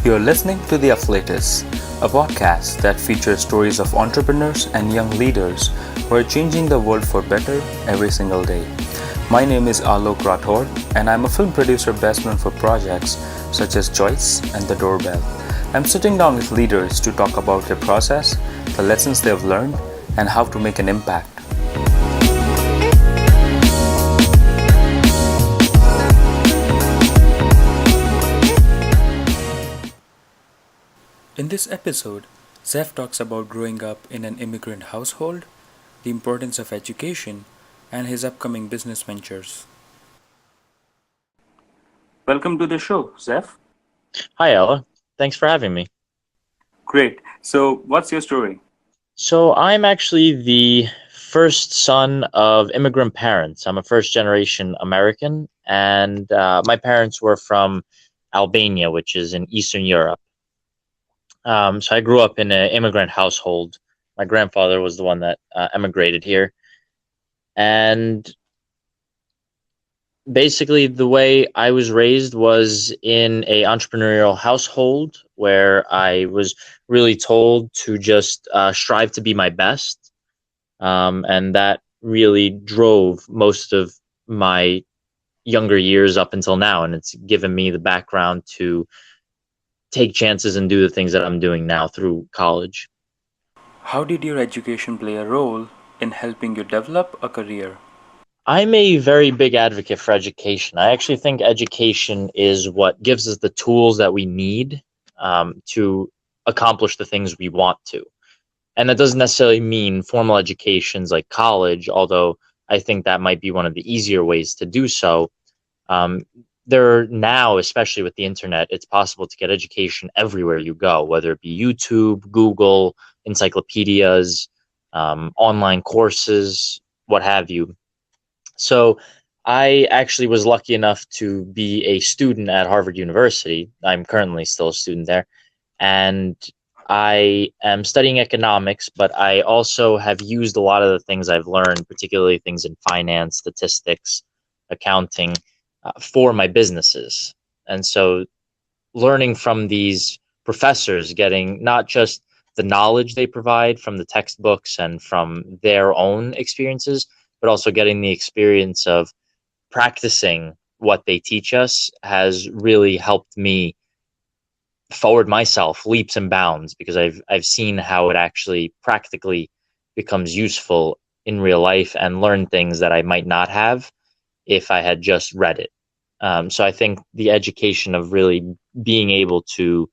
You're listening to The Affiliates, a podcast that features stories of entrepreneurs and young leaders who are changing the world for better every single day. My name is Alok Rathod, and I'm a film producer best known for projects such as Choice and The Doorbell. I'm sitting down with leaders to talk about their process, the lessons they've learned, and how to make an impact. In this episode, Zef talks about growing up in an immigrant household, the importance of education, and his upcoming business ventures. Welcome to the show, Zef. Hi, Ella. Thanks for having me. Great. So, what's your story? So, I'm actually the first son of immigrant parents. I'm a first generation American, and my parents were from Albania, which is in Eastern Europe. So, I grew up in an immigrant household. My grandfather was the one that emigrated here. And basically, the way I was raised was in a entrepreneurial household where I was really told to just strive to be my best, and that really drove most of my younger years up until now, and it's given me the background to take chances and do the things that I'm doing now through college. How did your education play a role in helping you develop a career? I'm a very big advocate for education. I actually think education is what gives us the tools that we need to accomplish the things we want to. And that doesn't necessarily mean formal educations like college, although I think that might be one of the easier ways to do so. Um, there are now, especially with the internet, it's possible to get education everywhere you go, whether it be YouTube, Google, encyclopedias, online courses, what have you. So I actually was lucky enough to be a student at Harvard University. I'm currently still a student there. And I am studying economics, but I also have used a lot of the things I've learned, particularly things in finance, statistics, accounting, for my businesses. And so learning from these professors, getting not just the knowledge they provide from the textbooks and from their own experiences, but also getting the experience of practicing what they teach us has really helped me forward myself leaps and bounds, because I've seen how it actually practically becomes useful in real life and learn things that I might not have if I had just read it. So I think the education of really being able to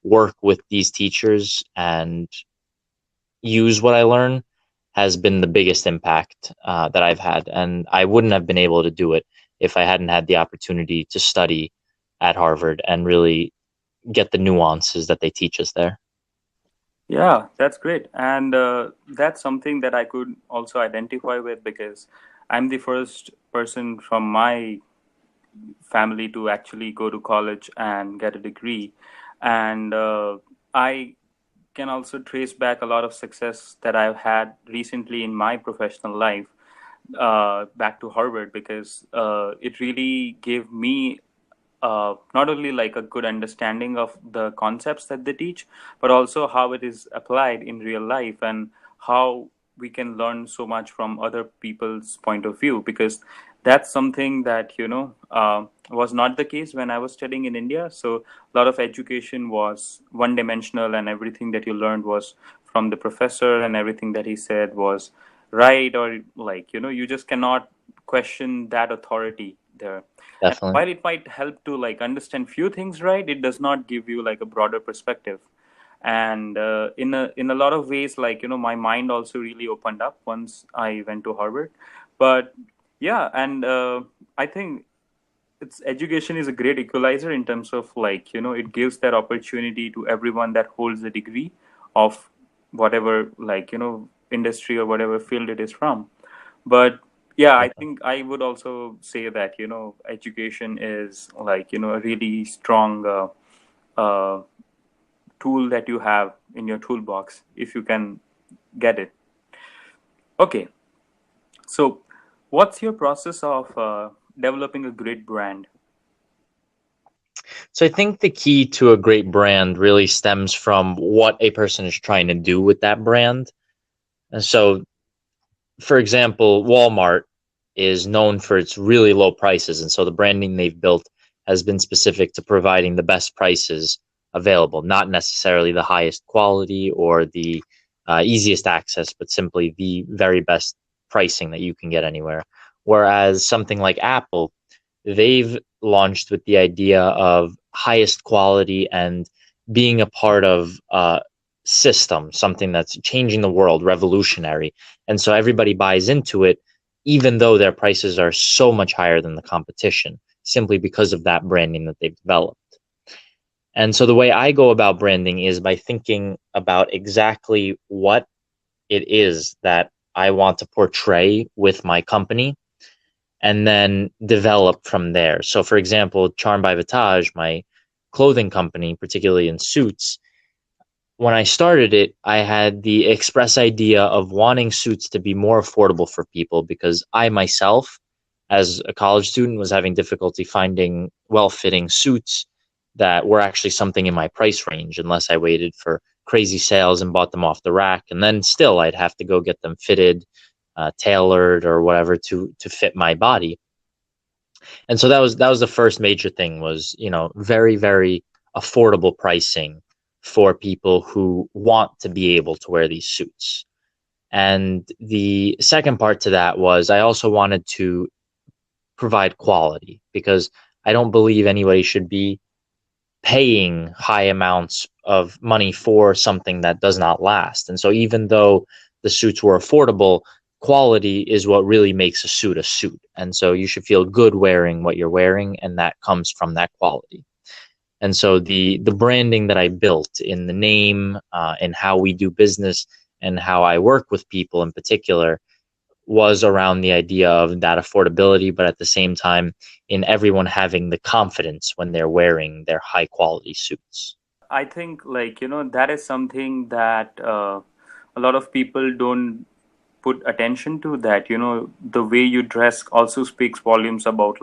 work with these teachers and use what I learn has been the biggest impact that I've had. And I wouldn't have been able to do it if I hadn't had the opportunity to study at Harvard and really get the nuances that they teach us there. Yeah, that's great. And that's something that I could also identify with because I'm the first person from my family to actually go to college and get a degree. And I can also trace back a lot of success that I've had recently in my professional life back to Harvard because it really gave me not only like a good understanding of the concepts that they teach, but also how it is applied in real life and how we can learn so much from other people's point of view because that's something that was not the case when I was studying in India. So a lot of education was one dimensional and everything that you learned was from the professor and everything that he said was right, or like you just cannot question that authority there. And Definitely. while it might help to like understand few things right, it does not give you like a broader perspective. And in a lot of ways, like my mind also really opened up once I went to Harvard. But yeah, and I think it's education is a great equalizer in terms of like it gives that opportunity to everyone that holds a degree of whatever like industry or whatever field it is from. But yeah, I Definitely. think I would also say that education is like a really strong uh, tool that you have in your toolbox if you can get it. Okay, so what's your process of developing a great brand? So I think the key to a great brand really stems from what a person is trying to do with that brand. And so, for example, Walmart is known for its really low prices. And so the branding they've built has been specific to providing the best prices available, not necessarily the highest quality or the easiest access, but simply the very best pricing that you can get anywhere. Whereas something like Apple, they've launched with the idea of highest quality and being a part of a system, something that's changing the world, revolutionary. And so everybody buys into it, even though their prices are so much higher than the competition, simply because of that branding that they've developed. And so the way I go about branding is by thinking about exactly what it is that I want to portray with my company and then develop from there. So, for example, Charm by Vataj, my clothing company, particularly in suits, when I started it, I had the express idea of wanting suits to be more affordable for people because I myself, as a college student, was having difficulty finding well fitting suits that were actually something in my price range unless I waited for crazy sales and bought them off the rack. And then still, I'd have to go get them fitted, tailored, or whatever to fit my body. And so that was the first major thing was, very, very affordable pricing for people who want to be able to wear these suits. And the second part to that was I also wanted to provide quality because I don't believe anybody should be paying high amounts of money for something that does not last. And so even though the suits were affordable, quality is what really makes a suit a suit. And so you should feel good wearing what you're wearing, and that comes from that quality. And so the branding that I built in the name, and how we do business and how I work with people in particular was around the idea of that affordability, but at the same time, in everyone having the confidence when they're wearing their high quality suits. I think, that is something that a lot of people don't put attention to, that, the way you dress also speaks volumes about,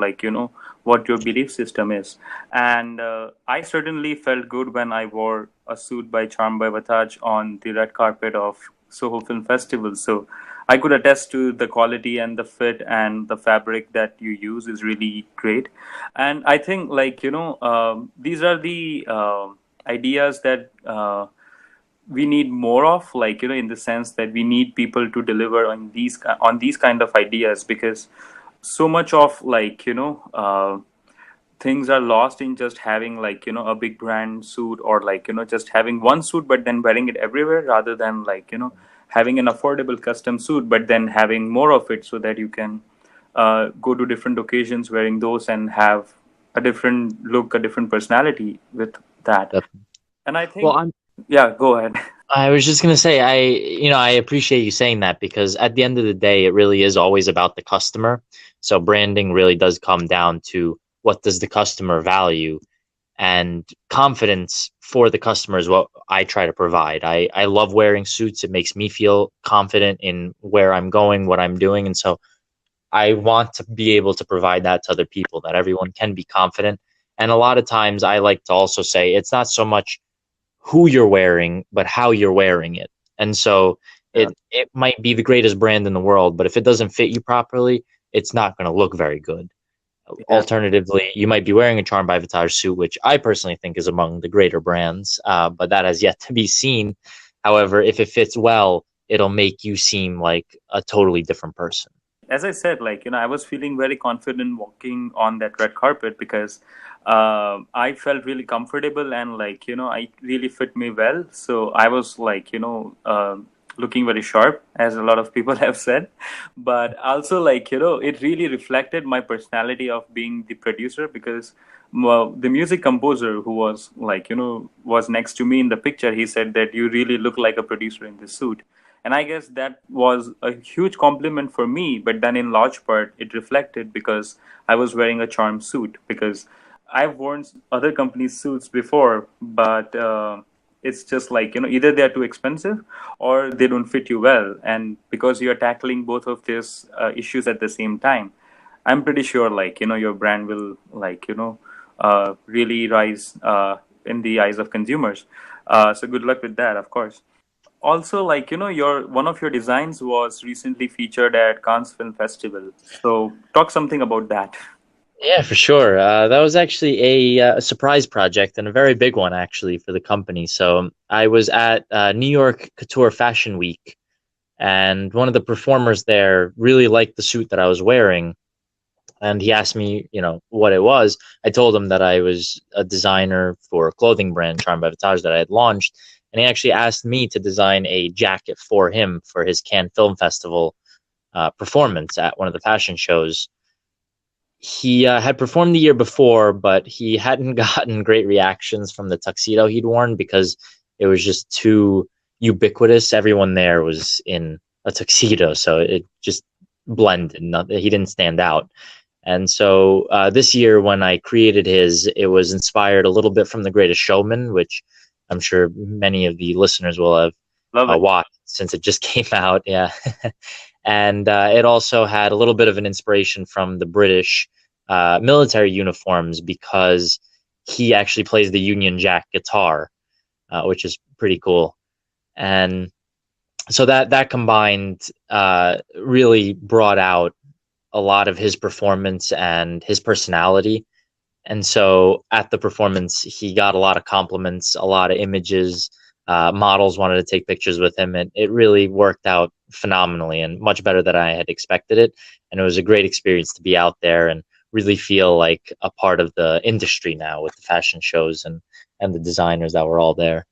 what your belief system is. And I certainly felt good when I wore a suit by Charm by Vataj on the red carpet of Soho Film Festival. So I could attest to the quality and the fit and the fabric that you use is really great. And I think, these are the ideas that we need more of, in the sense that we need people to deliver on these kind of ideas, because so much of, things are lost in just having, a big brand suit, or, just having one suit but then wearing it everywhere, rather than, having an affordable custom suit but then having more of it, so that you can go to different occasions wearing those and have a different look, a different personality with that. And I Well, think, yeah, go ahead. I was just gonna say, I appreciate you saying that because at the end of the day, it really is always about the customer. So branding really does come down to what does the customer value, and confidence for the customer is what I try to provide. I love wearing suits. It makes me feel confident in where I'm going, what I'm doing. And so I want to be able to provide that to other people, that everyone can be confident. And a lot of times I like to also say it's not so much who you're wearing, but how you're wearing it. And so Yeah. it might be the greatest brand in the world, but if it doesn't fit you properly, it's not going to look very good. Yeah. Alternatively, you might be wearing a Charm by Vitage suit, which I personally think is among the greater brands, but that has yet to be seen. However, if it fits well, it'll make you seem like a totally different person. As I said, I was feeling very confident walking on that red carpet, because I felt really comfortable, and, I really fit me well. So I was, looking very sharp, as a lot of people have said. But also, it really reflected my personality of being the producer, because, well, the music composer who was, was next to me in the picture, he said that you really look like a producer in this suit. And I guess that was a huge compliment for me, but then in large part it reflected because I was wearing a Charm suit. Because I've worn other companies' suits before, but it's just, either they're too expensive or they don't fit you well. And because you're tackling both of these issues at the same time, I'm pretty sure, your brand will, really rise in the eyes of consumers. So good luck with that, of course. Also, like, your one of your designs was recently featured at Cannes Film Festival. So talk something about that. Yeah, for sure. That was actually a surprise project and a very big one, actually, for the company. So I was at New York Couture Fashion Week, and one of the performers there really liked the suit that I was wearing. And he asked me, what it was. I told him that I was a designer for a clothing brand, Charm by Vataj, that I had launched. And he actually asked me to design a jacket for him for his Cannes Film Festival performance at one of the fashion shows. He had performed the year before, but he hadn't gotten great reactions from the tuxedo he'd worn because it was just too ubiquitous. Everyone there was in a tuxedo, so it just blended. He didn't stand out. And so this year, when I created his, it was inspired a little bit from The Greatest Showman, which I'm sure many of the listeners will have Love it. watched since it just came out. Yeah. And it also had a little bit of an inspiration from the British military uniforms because he actually plays the Union Jack guitar, which is pretty cool. And so that combined really brought out a lot of his performance and his personality. And so at the performance, he got a lot of compliments, a lot of images. Models wanted to take pictures with him, and it really worked out phenomenally and much better than I had expected it. And it was a great experience to be out there and really feel like a part of the industry now with the fashion shows and the designers that were all there.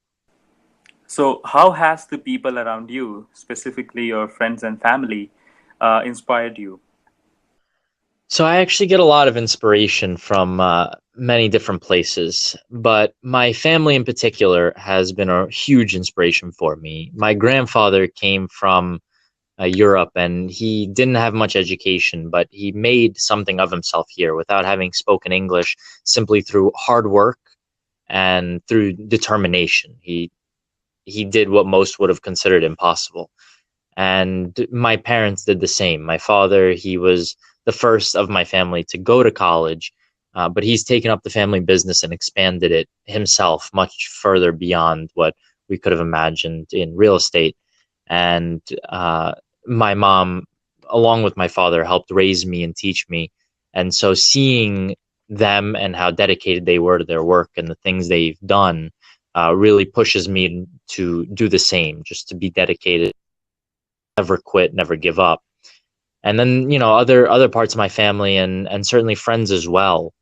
So how has the people around you, specifically your friends and family, inspired you? So I actually get a lot of inspiration from many different places, but my family in particular has been a huge inspiration for me. My grandfather came from Europe, and he didn't have much education, but he made something of himself here without having spoken English, simply through hard work and through determination. He did what most would have considered impossible. And my parents did the same. My father, he was the first of my family to go to college, but he's taken up the family business and expanded it himself much further beyond what we could have imagined in real estate. And my mom, along with my father, helped raise me and teach me. And so seeing them and how dedicated they were to their work and the things they've done really pushes me to do the same, just to be dedicated, never quit, never give up. And then, other parts of my family and certainly friends as well.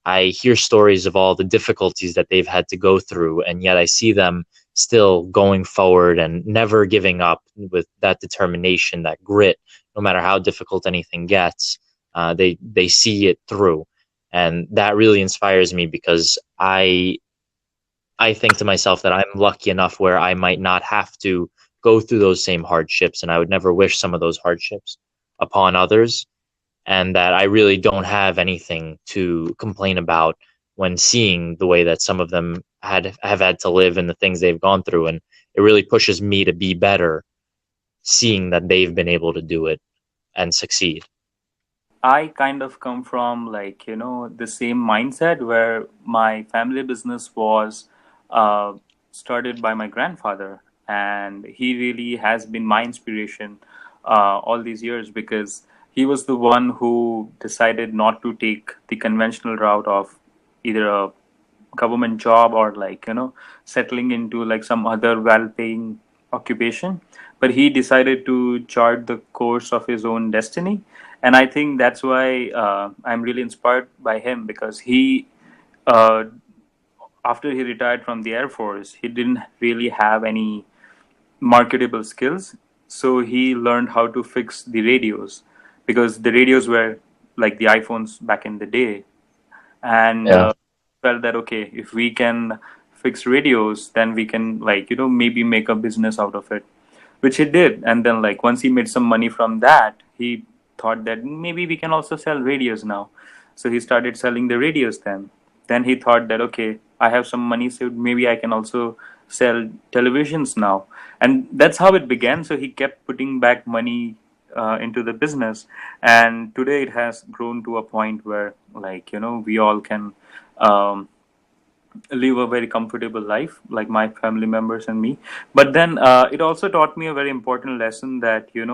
I hear stories of all the difficulties that they've had to go through, and yet I see them still going forward and never giving up with that determination, that grit. No matter how difficult anything gets, they see it through, and that really inspires me because I think to myself that I'm lucky enough where I might not have to go through those same hardships, and I would never wish some of those hardships upon others, and that I really don't have anything to complain about when seeing the way that some of them have had to live and the things they've gone through. And it really pushes me to be better, seeing that they've been able to do it and succeed. I kind of come from, like, the same mindset where my family business was uh, started by my grandfather, and he really has been my inspiration all these years because he was the one who decided not to take the conventional route of either a government job or, like, settling into like some other well-paying occupation, but he decided to chart the course of his own destiny. And I think that's why I'm really inspired by him, because he uh, after he retired from the Air Force, he didn't really have any marketable skills. So he learned how to fix the radios, because the radios were like the iPhones back in the day. And Yeah. felt that, okay, if we can fix radios, then we can, like, maybe make a business out of it, which he did. And then, like, once he made some money from that, he thought that maybe we can also sell radios now. So he started selling the radios. Then he thought that, okay, I have some money, so maybe I can also sell televisions now. And that's how it began. So he kept putting back money into the business, and today it has grown to a point where, like, we all can um, live a very comfortable life, like my family members and me. But then it also taught me a very important lesson that, you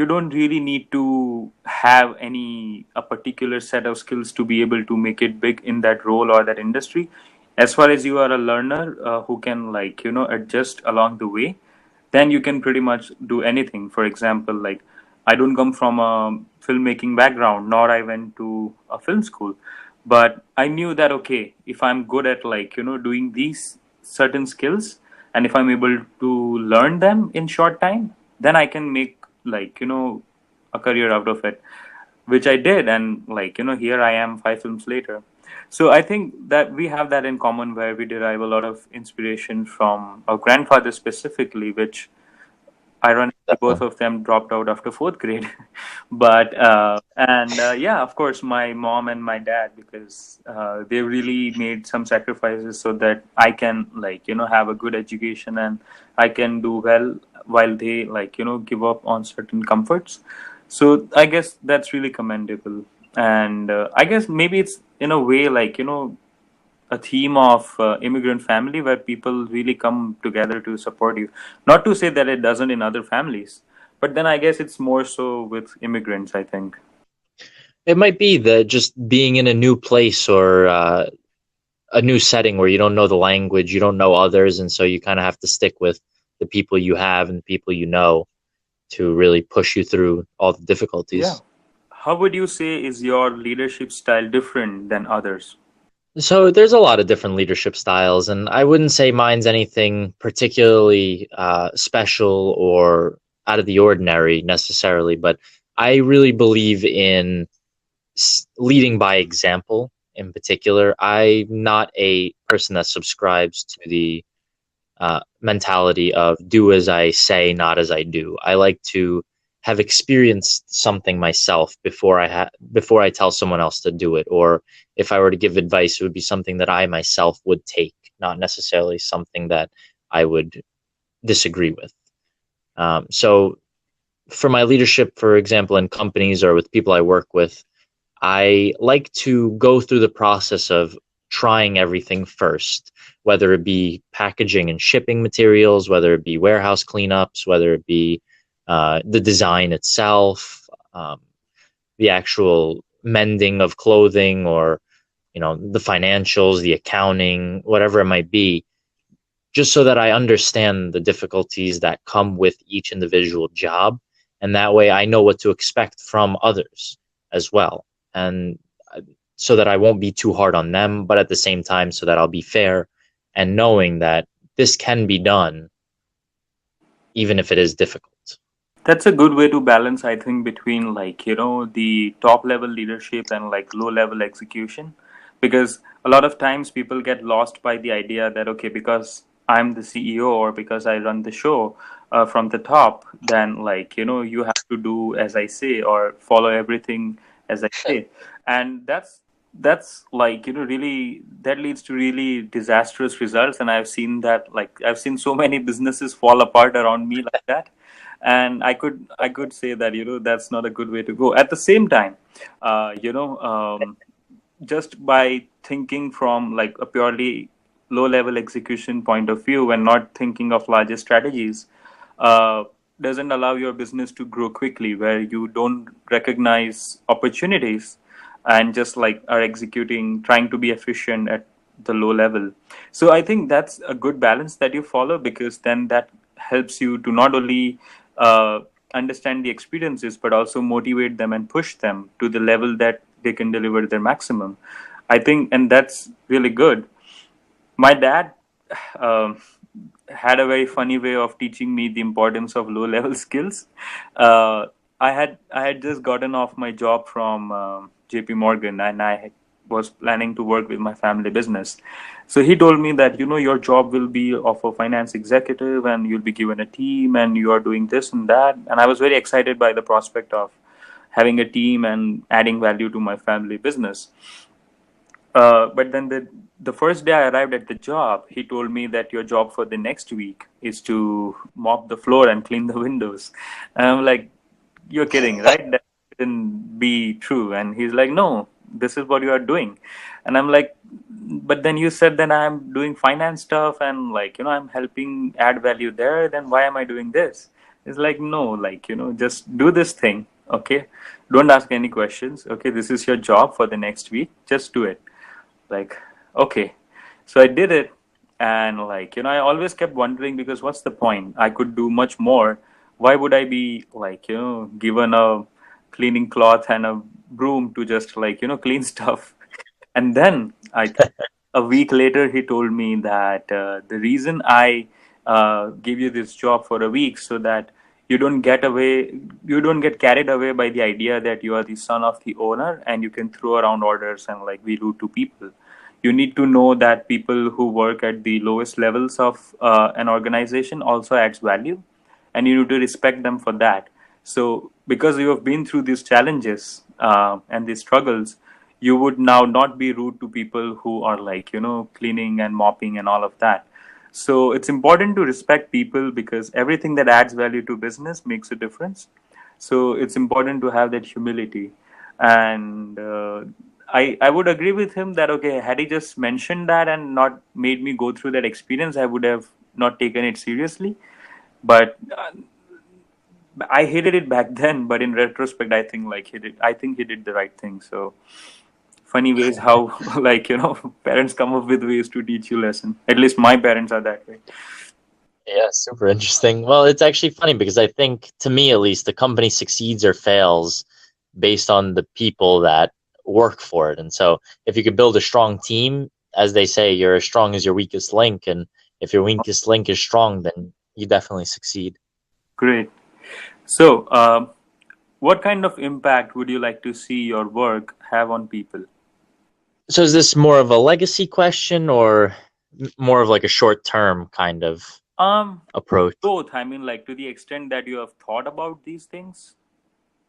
don't really need to have any a particular set of skills to be able to make it big in that role or that industry. As far as you are a learner who can, like, adjust along the way, then you can pretty much do anything. For example, like, I don't come from a filmmaking background, nor I went to a film school, but I knew that, okay, if I'm good at, like, doing these certain skills, and if I'm able to learn them in short time, then I can make, like, a career out of it, which I did. And, like, here I am 5 films later. So I think that we have that in common, where we derive a lot of inspiration from our grandfather specifically, which ironically both Definitely. of them dropped out after fourth grade. But and yeah, of course, my mom and my dad, because they really made some sacrifices so that I can, like, have a good education and I can do well, while they, like, give up on certain comforts. So I guess that's really commendable. And I guess maybe it's in a way, like, a theme of immigrant family, where people really come together to support you. Not to say that it doesn't in other families, but then I guess it's more so with immigrants, I think. It might be that just being in a new place or a new setting where you don't know the language, you don't know others, and so you kind of have to stick with the people you have and the people you know to really push you through all the Yeah. difficulties. How would you say is your leadership style different than others? So there's a lot of different leadership styles, and I wouldn't say mine's anything particularly special or out of the ordinary necessarily, but I really believe in leading by example in particular. I'm not a person that subscribes to the mentality of do as I say, not as I do. I like to have experienced something myself before I tell someone else to do it. Or if I were to give advice, it would be something that I myself would take, not necessarily something that I would disagree with. So for my leadership, for example, in companies or with people I work with, I like to go through the process of trying everything first, whether it be packaging and shipping materials, whether it be warehouse cleanups, whether it be the design itself, the actual mending of clothing, or the financials, the accounting, whatever it might be, just so that I understand the difficulties that come with each individual job, and that way I know what to expect from others as well. And so that I won't be too hard on them, but at the same time, so that I'll be fair and knowing that this can be done, even if it is difficult. That's a good way to balance, I think, between, like, the top level leadership and, like, low level execution. Because a lot of times people get lost by the idea that, okay, because I'm the CEO or because I run the show from the top, then, like, you have to do as I say or follow everything as I say. And that's like, really, that leads to really disastrous results. And I've seen that, like, I've seen so many businesses fall apart around me like that. And I could say that, that's not a good way to go. At the same time, uh, you know just by thinking from, like, a purely low level execution point of view and not thinking of larger strategies, uh, doesn't allow your business to grow quickly, where you don't recognize opportunities and just, like, are executing, trying to be efficient at the low level. So I think that's a good balance that you follow, because then that helps you to not only uh, understand the experiences, but also motivate them and push them to the level that they can deliver their maximum, I think. And that's really good. My dad um, had a very funny way of teaching me the importance of low level skills. Uh, I had just gotten off my job from JP Morgan, and I was planning to work with my family business. So he told me that, your job will be of a finance executive, and you'll be given a team, and you are doing this and that. And I was very excited by the prospect of having a team and adding value to my family business. But then the first day I arrived at the job, he told me that your job for the next week is to mop the floor and clean the windows. And I'm like, you're kidding, right? That couldn't be true. And he's like, no. this is what you are doing. And I'm like, but then you said that I'm doing finance stuff and like, I'm helping add value there. Then why am I doing this? It's like, no, like, just do this thing. Okay. Don't ask any questions. Okay. This is your job for the next week. Just do it. Like, okay. So I did it. And like, I always kept wondering because what's the point? I could do much more. Why would I be like, given a cleaning cloth and a broom to just like, clean stuff? And then I think a week later, he told me that the reason I give you this job for a week so that you don't get carried away by the idea that you are the son of the owner and you can throw around orders and like be rude to people. You need to know that people who work at the lowest levels of an organization also adds value, and you need to respect them for that. So because you have been through these challenges and these struggles, you would now not be rude to people who are like cleaning and mopping and all of that. So it's important to respect people because everything that adds value to business makes a difference. So it's important to have that humility. And I would agree with him that okay, had he just mentioned that and not made me go through that experience, I would have not taken it seriously. But I hated it back then, but in retrospect, I think like he did. I think he did the right thing. So funny ways how like parents come up with ways to teach you lesson. At least my parents are that way. Yeah, super interesting. Well, it's actually funny because I think, to me at least, the company succeeds or fails based on the people that work for it. And so, if you could build a strong team, as they say, you're as strong as your weakest link. And if your weakest link is strong, then you definitely succeed. Great. So, what kind of impact would you like to see your work have on people? So, is this more of a legacy question or more of like a short term kind of Um, approach? Both. I mean, like to the extent that you have thought about these things,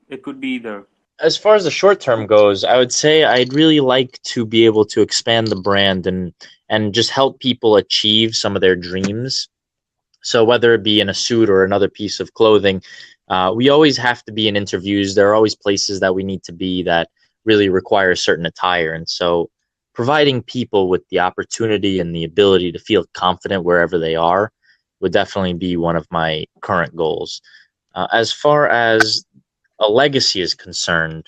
it could be either. As far as the short term goes, I would say I'd really like to be able to expand the brand and just help people achieve some of their dreams. So whether it be in a suit or another piece of clothing, we always have to be in interviews. There are always places that we need to be that really require certain attire, and so providing people with the opportunity and the ability to feel confident wherever they are would definitely be one of my current goals. As far as a legacy is concerned,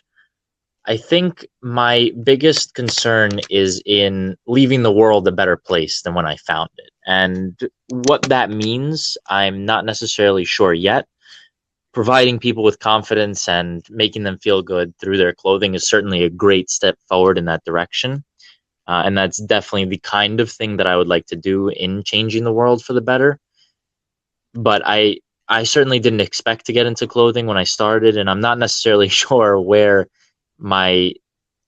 I think my biggest concern is in leaving the world a better place than when I found it. And what that means, I'm not necessarily sure yet. Providing people with confidence and making them feel good through their clothing is certainly a great step forward in that direction. And that's definitely the kind of thing that I would like to do in changing the world for the better. But I certainly didn't expect to get into clothing when I started, and I'm not necessarily sure where my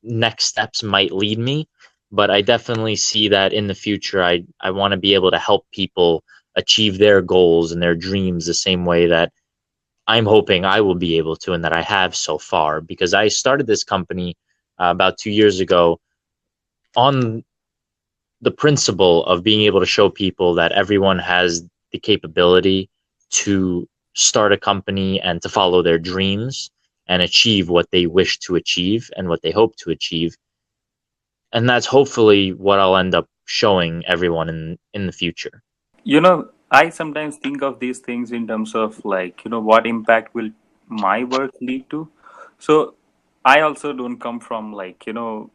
next steps might lead me. But I definitely see that in the future, I want to be able to help people achieve their goals and their dreams the same way that I'm hoping I will be able to and that I have so far. Because I started this company about 2 years ago on the principle of being able to show people that everyone has the capability to start a company and to follow their dreams and achieve what they wish to achieve and what they hope to achieve. And that's hopefully what I'll end up showing everyone in the future. I sometimes think of these things in terms of like, what impact will my work lead to. So I also don't come from like,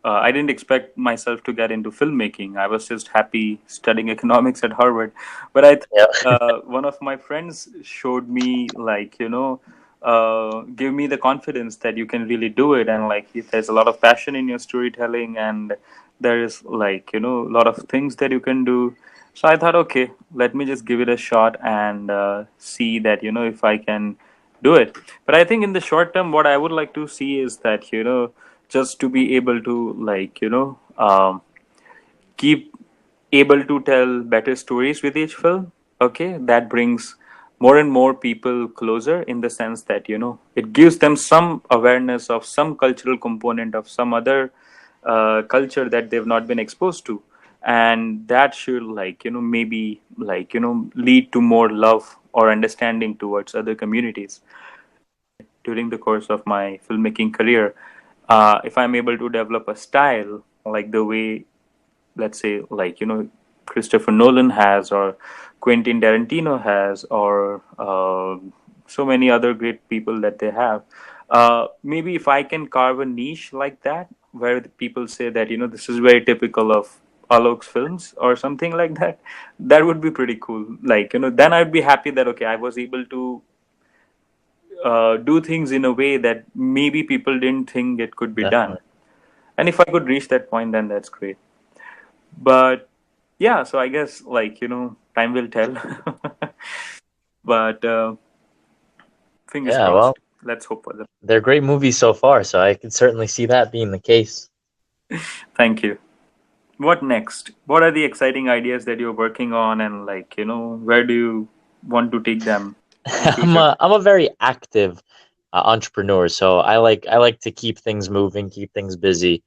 I didn't expect myself to get into filmmaking. I was just happy studying economics at Harvard. But I think Yeah. one of my friends showed me like, give me the confidence that you can really do it. And like, if there's a lot of passion in your storytelling and there is like, a lot of things that you can do. So I thought, okay, let me just give it a shot and see that, if I can do it. But I think in the short term, what I would like to see is that, just to be able to like, keep able to tell better stories with each film. Okay, that brings more and more people closer in the sense that, it gives them some awareness of some cultural component of some other culture that they've not been exposed to. And that should like, maybe like, lead to more love or understanding towards other communities during the course of my filmmaking career. if I'm able to develop a style like the way, let's say, like, Christopher Nolan has, or Quentin Tarantino has, or so many other great people that they have. Maybe if I can carve a niche like that, where the people say that, this is very typical of Alok's films or something like that, that would be pretty cool. Like, then I'd be happy that, okay, I was able to do things in a way that maybe people didn't think it could be done. Definitely. And if I could reach that point, then that's great. But yeah, so I guess, like, time will tell. But fingers Yeah, well, crossed. Let's hope for them. they're great movies so far, so I can certainly see that being the case. Thank you. What next? What are the exciting ideas that you're working on, and, like, where do you want to take them in future? I'm a very active entrepreneur, so I like to keep things moving, keep things busy.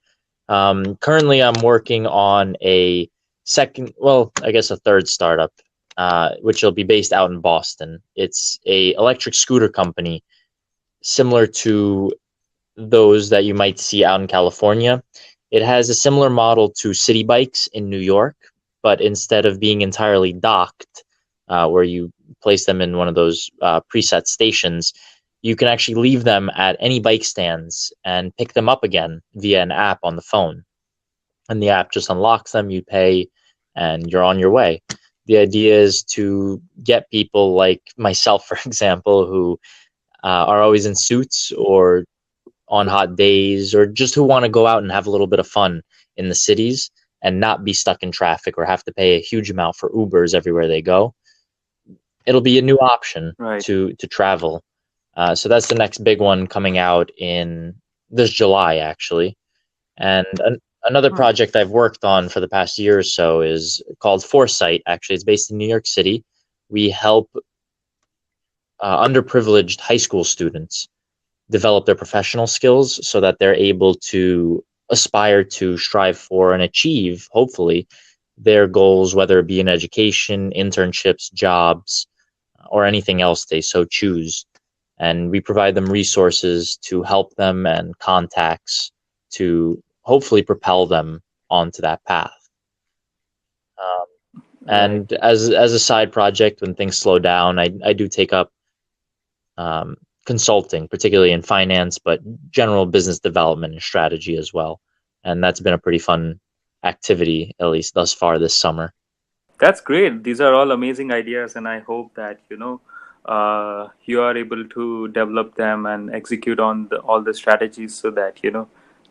Currently, I'm working on a second, well, I guess a third startup, which will be based out in Boston. It's a electric scooter company similar to those that you might see out in California. It has a similar model to city bikes in New York, but instead of being entirely docked, where you place them in one of those preset stations, you can actually leave them at any bike stands and pick them up again via an app on the phone. And the app just unlocks them, you pay, and you're on your way. The idea is to get people like myself, for example, who are always in suits or on hot days, or just who want to go out and have a little bit of fun in the cities and not be stuck in traffic or have to pay a huge amount for Ubers everywhere they go. It'll be a new option Right. to travel. So that's the next big one coming out in this July, actually. And another Hmm. project I've worked on for the past year or so is called Foresight. Actually, it's based in New York City. We help underprivileged high school students develop their professional skills so that they're able to aspire to strive for and achieve, hopefully, their goals, whether it be in education, internships, jobs, or anything else they so choose. And we provide them resources to help them and contacts to hopefully propel them onto that path. Um, Right. and as a side project, when things slow down, I do take up um, consulting, particularly in finance, but general business development and strategy as well. And that's been a pretty fun activity, at least thus far this summer. That's great. These are all amazing ideas, and I hope that, you are able to develop them and execute on all the strategies so that,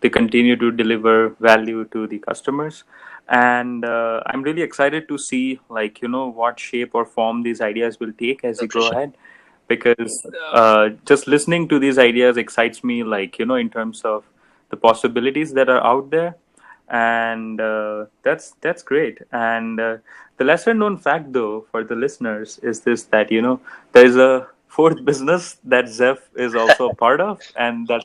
they continue to deliver value to the customers. And I'm really excited to see, like, what shape or form these ideas will take as you go Appreciate ahead, because just listening to these ideas excites me, like, in terms of the possibilities that are out there. And that's great. And the lesser known fact, though, for the listeners is this, that, there's a fourth business that Zef is also a part of, and that's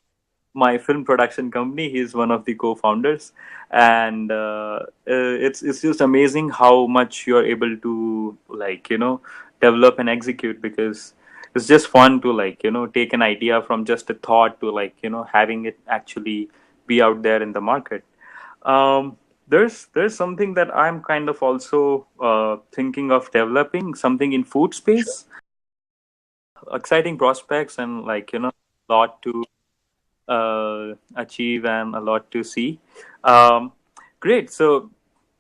my film production company. He's one of the co-founders. And it's just amazing how much you're able to, like, develop and execute, because it's just fun to, like, take an idea from just a thought to, like, having it actually be out there in the market. There's something that I'm kind of also thinking of developing, something in food Sure. space. Exciting prospects, and, like, a lot to achieve and a lot to see. Um, Great. So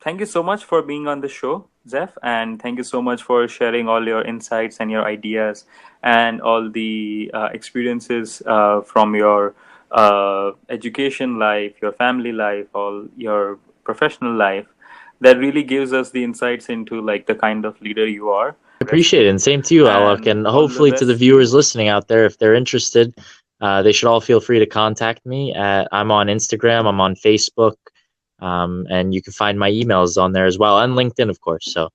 thank you so much for being on the show, Zeph, and thank you so much for sharing all your insights and your ideas and all the experiences from your education life, your family life, all your professional life. That really gives us the insights into, like, the kind of leader you are. Rest Appreciate it. And same to you, Alok. and And all the hopefully to the best to you. viewers listening out there, if they're interested, they should all feel free to contact me. I'm on Instagram, I'm on Facebook, and you can find my emails on there as well, and LinkedIn, of course. So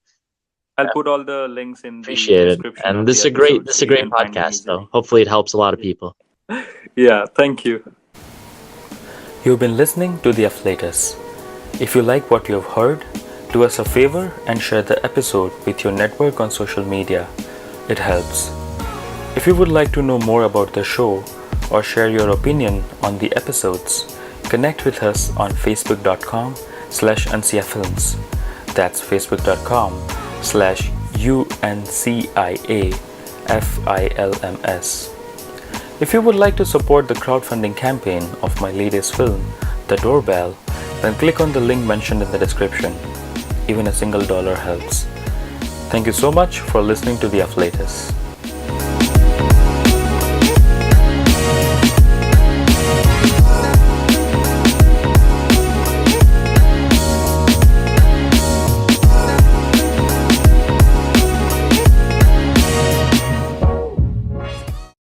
I'll put all the links in the appreciate it. description And of the this is a episode this so is a you great can find me podcast, easily. though. Hopefully it helps a lot of people. Yeah, thank you. You've been listening to The Afflatus. If you like what you've heard, do us a favor and share the episode with your network on social media. It helps. If you would like to know more about the show or share your opinion on the episodes, Connect with us on facebook.com/unciafilms. That's facebook.com/unciafilms. If you would like to support the crowdfunding campaign of my latest film, The Doorbell, then click on the link mentioned in the description. Even a single dollar helps. Thank you so much for listening to the Afflatus.